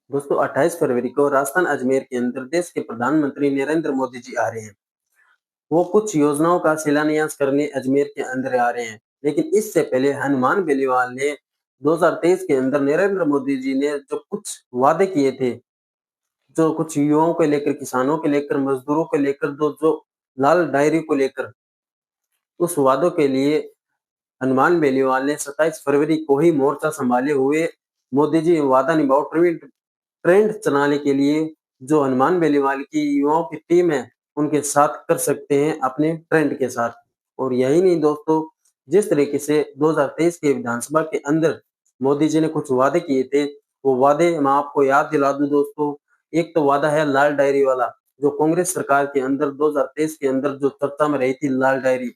दोस्तों 28 फरवरी को राजस्थान अजमेर के अंदर देश के प्रधानमंत्री नरेंद्र मोदी जी आ रहे हैं। वो कुछ योजनाओं का शिलान्यास करने अजमेर के अंदर आ रहे हैं। लेकिन इससे पहले हनुमान बेनीवाल ने 2023 के अंदर नरेंद्र मोदी जी ने जो कुछ वादे किए थे, जो कुछ युवाओं को लेकर, किसानों को लेकर, मजदूरों को लेकर, जो लाल डायरी को लेकर, उस वादों के लिए हनुमान बेनीवाल ने 27 फरवरी को ही मोर्चा संभाले हुए मोदी जी वादा निभाओ ट्रेंड चलाने के लिए जो हनुमान बेनीवाल की युवाओं की टीम है, उनके साथ कर सकते हैं अपने ट्रेंड के साथ। और यही नहीं दोस्तों, जिस तरीके से 2023 के विधानसभा के अंदर मोदी जी ने कुछ वादे किए थे, वो वादे मैं आपको याद दिला दूं दोस्तों। एक तो वादा है लाल डायरी वाला, जो कांग्रेस सरकार के अंदर 2023 के अंदर जो चर्चा में रही थी लाल डायरी,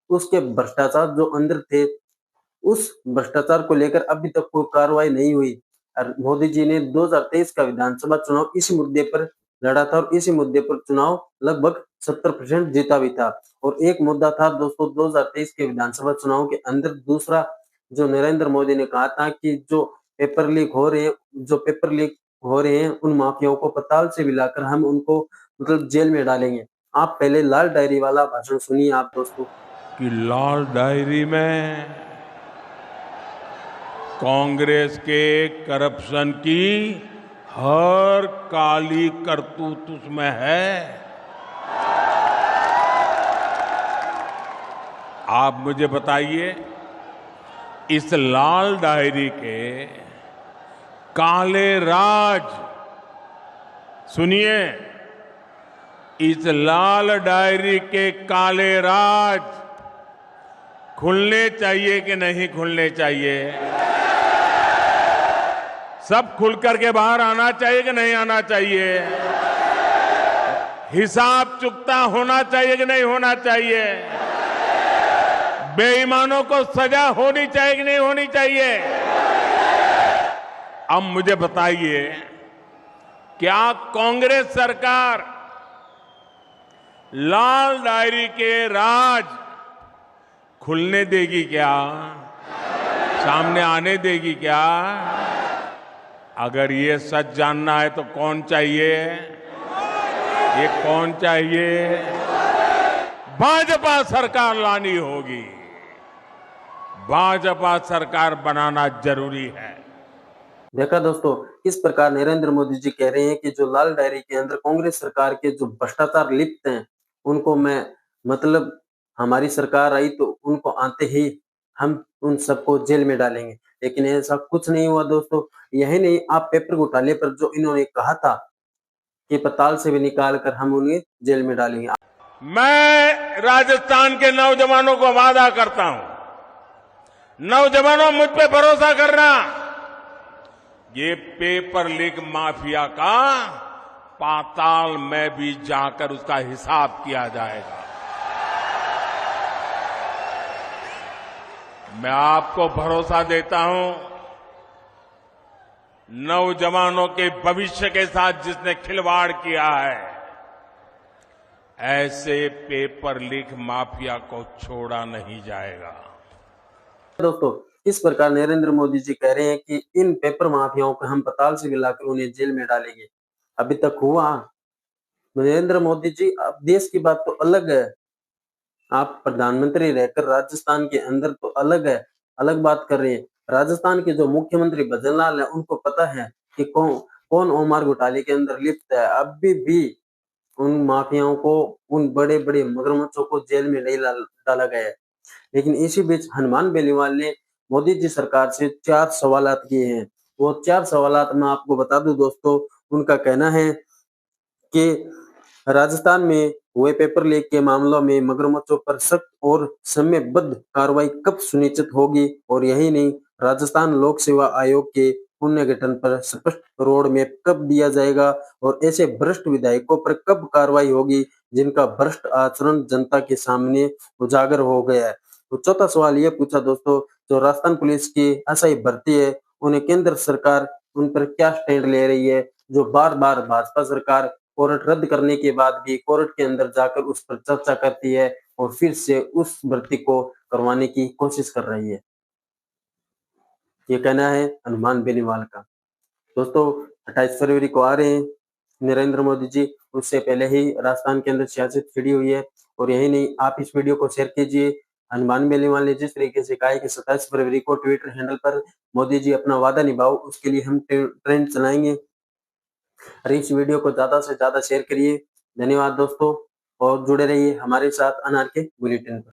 उसके भ्रष्टाचार जो अंदर थे, उस भ्रष्टाचार को लेकर अभी तक कोई कार्रवाई नहीं हुई। और मोदी जी ने 2023 का विधानसभा चुनाव इसी मुद्दे पर लड़ा था और इसी मुद्दे पर चुनाव लगभग 70% जीता भी था। और एक मुद्दा था दोस्तों 2023 के विधानसभा चुनाव के अंदर दूसरा, जो नरेंद्र मोदी ने कहा था कि जो पेपर लीक हो रहे हैं उन माफियाओं को पताल से मिलाकर हम उनको मतलब जेल में डालेंगे। आप पहले लाल डायरी वाला भाषण सुनिए आप दोस्तों। कि लाल डायरी में कांग्रेस के करप्शन की हर काली करतूत उसमें है। आप मुझे बताइए, इस लाल डायरी के काले राज, सुनिए, इस लाल डायरी के काले राज खुलने चाहिए कि नहीं खुलने चाहिए? सब खुल करके बाहर आना चाहिए कि नहीं आना चाहिए? हिसाब चुकता होना चाहिए कि नहीं होना चाहिए? बेईमानों को सजा होनी चाहिए कि नहीं होनी चाहिए? अब मुझे बताइए, क्या कांग्रेस सरकार लाल डायरी के राज खुलने देगी क्या? सामने आने देगी क्या? अगर ये सच जानना है तो कौन चाहिए? ये कौन चाहिए? भाजपा सरकार लानी होगी। भाजपा सरकार बनाना जरूरी है। देखा दोस्तों, इस प्रकार नरेंद्र मोदी जी कह रहे हैं कि जो लाल डायरी के अंदर कांग्रेस सरकार के जो भ्रष्टाचार लिप्त हैं, उनको मैं मतलब हमारी सरकार आई तो उनको आते ही हम उन सबको जेल में डालेंगे। लेकिन ऐसा कुछ नहीं हुआ दोस्तों। यही नहीं, आप पेपर घोटाले पर जो इन्होंने कहा था कि पताल से भी निकाल कर हम उन्हें जेल में डालेंगे। मैं राजस्थान के नौजवानों को वादा करता हूं, नौजवानों मुझ पे भरोसा करना, ये पेपर लीक माफिया का पाताल में भी जाकर उसका हिसाब किया जाएगा। मैं आपको भरोसा देता हूं, नौजवानों के भविष्य के साथ जिसने खिलवाड़ किया है, ऐसे पेपर लीक माफिया को छोड़ा नहीं जाएगा। दोस्तों, इस प्रकार नरेंद्र मोदी जी कह रहे हैं कि इन पेपर माफियाओं को हम पताल से मिलाकर उन्हें जेल में डालेंगे। अभी तक हुआ? नरेंद्र मोदी जी, अब देश की बात तो अलग है, आप प्रधानमंत्री रहकर राजस्थान के अंदर तो अलग है, अलग बात कर रहे हैं। राजस्थान के जो मुख्यमंत्री भजनलाल है, उनको पता है कि कौन कौन ओमार घोटाले के अंदर लिप्त है। अभी भी उन माफियाओं को, उन बड़े बड़े मगरमच्छों को जेल में नहीं डाला गया है। लेकिन इसी बीच हनुमान बेनीवाल ने मोदी जी सरकार से 4 सवालात किए हैं। वो 4 सवालात मैं आपको बता दूं दोस्तों। उनका कहना है कि राजस्थान में हुए पेपर लीक के मामलों में मगरमच्छों पर सख्त और समयबद्ध कार्रवाई कब सुनिश्चित होगी, और यही नहीं, राजस्थान लोक सेवा आयोग के पुनर्गठन पर स्पष्ट रोड मैप कब दिया जाएगा और ऐसे भ्रष्ट विधायकों पर कब कार्रवाई होगी जिनका भ्रष्ट आचरण जनता के सामने उजागर हो गया है। तो चौथा सवाल ये पूछा दोस्तों, जो राजस्थान पुलिस की अस्थायी भर्ती है, उन्हें केंद्र सरकार उन पर क्या स्टैंड ले रही है, जो बार बार भाजपा सरकार कोर्ट रद्द करने के बाद भी कोर्ट के अंदर जाकर उस पर चर्चा करती है और फिर से उस भर्ती को करवाने की कोशिश कर रही है। ये कहना है हनुमान बेनीवाल का। दोस्तों, 28 फरवरी को आ रहे हैं नरेंद्र मोदी जी। उससे पहले ही राजस्थान के अंदर सियासत छिड़ी हुई है। और यही नहीं, आप इस वीडियो को शेयर कीजिए। हनुमान बेनीवाल ने जिस तरीके से कहा है कि 27 फरवरी को ट्विटर हैंडल पर मोदी जी अपना वादा निभाओ, उसके लिए हम ट्रेंड चलाएंगे। और इस वीडियो को ज्यादा से ज्यादा शेयर करिए। धन्यवाद दोस्तों, और जुड़े रहिए हमारे साथ अनार के बुलेटिन पर।